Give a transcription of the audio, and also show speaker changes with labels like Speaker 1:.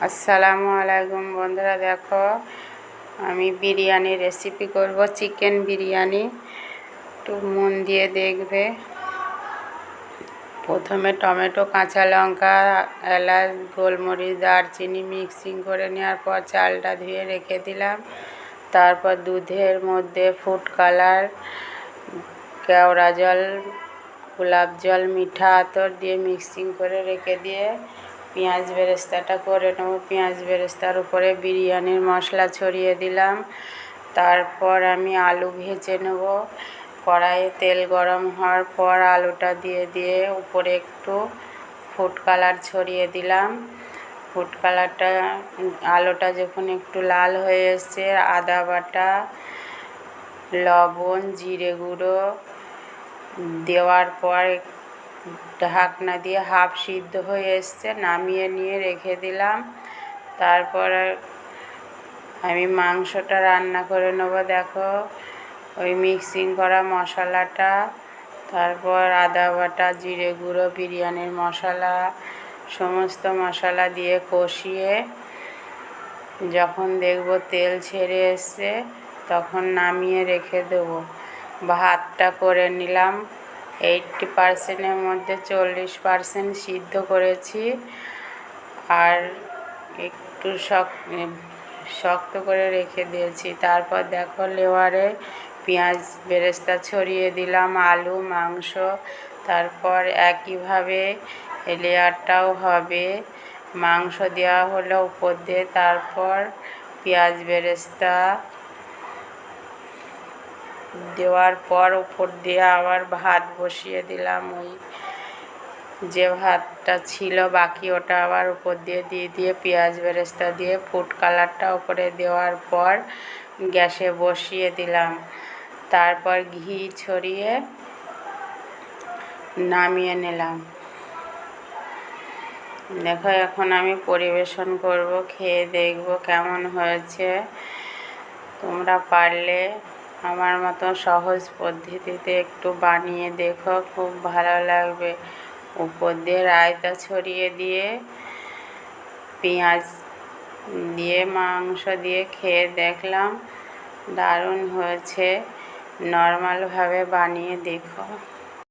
Speaker 1: আসসালামু আলাইকুম বন্ধুরা, দেখো আমি বিরিয়ানি রেসিপি করব, চিকেন বিরিয়ানি। একটু মন দিয়ে দেখবে। প্রথমে টমেটো, কাঁচা লঙ্কা, এলাচ, গোলমরিচ, দারচিনি মিক্সিং করে নেওয়ার পর চালটা ধুয়ে রেখে দিলাম। তারপর দুধের মধ্যে ফুড কালার, কেওড়া জল, গোলাপ জল, মিঠা আতর দিয়ে মিক্সিং করে রেখে দিয়ে পেঁয়াজ বেরেস্তাটা করে নেব। পেঁয়াজ বেরেস্তার উপরে বিরিয়ানির মশলা ছড়িয়ে দিলাম। তারপর আমি আলু ভেজে নেব। কড়াইয়ে তেল গরম হওয়ার পর আলুটা দিয়ে উপরে একটু ফুড কালার ছড়িয়ে দিলাম। ফুড কালারটা, আলুটা যখন একটু লাল হয়ে এসছে, আদা বাটা, লবণ, জিরে গুঁড়ো দেওয়ার পর ঢাকনা দিয়ে হাফ সিদ্ধ হয়ে এসছে, নামিয়ে নিয়ে রেখে দিলাম। তারপর আমি মাংসটা রান্না করে নেব। দেখো ওই মিক্সিং করা মশলাটা, তারপর আদা বাটা, জিরে গুঁড়ো, বিরিয়ানির মশলা, সমস্ত মশলা দিয়ে কষিয়ে যখন দেখব তেল ছেড়ে এসছে তখন নামিয়ে রেখে দেবো। ভাতটা করে নিলাম। 80%-এর মধ্যে 40% সিদ্ধ করেছি, আর একটু শক্ত করে রেখে দিয়েছি। তারপর দেখো লেয়ারে পেঁয়াজ বেরেস্তা ছড়িয়ে দিলাম, আলু, মাংস। তারপর একইভাবে লেয়ারটাও হবে। মাংস দেওয়া হলো উপর দিয়ে, তারপর পেঁয়াজ বেরেস্তা দেওয়ার পর উপর দিয়ে আবার ভাত বসিয়ে দিলাম। ওই যে ভাতটা ছিল বাকি ওটা আবার উপর দিয়ে পেঁয়াজ বেরেস্তা দিয়ে ফুড কালারটা উপরে দেওয়ার পর গ্যাসে বসিয়ে দিলাম। তারপর ঘি ছড়িয়ে নামিয়ে নিলাম। দেখো এখন আমি পরিবেশন করব, খেয়ে দেখব কেমন হয়েছে। তোমরা পারলে আমার মতো সহজ পদ্ধতিতে একটু বানিয়ে দেখো, খুব ভালো লাগবে। উপর দিয়ে রায়তা ছড়িয়ে দিয়ে পেঁয়াজ দিয়ে মাংস দিয়ে খেয়ে দেখলাম, দারুণ হয়েছে। নর্মালভাবে বানিয়ে দেখো।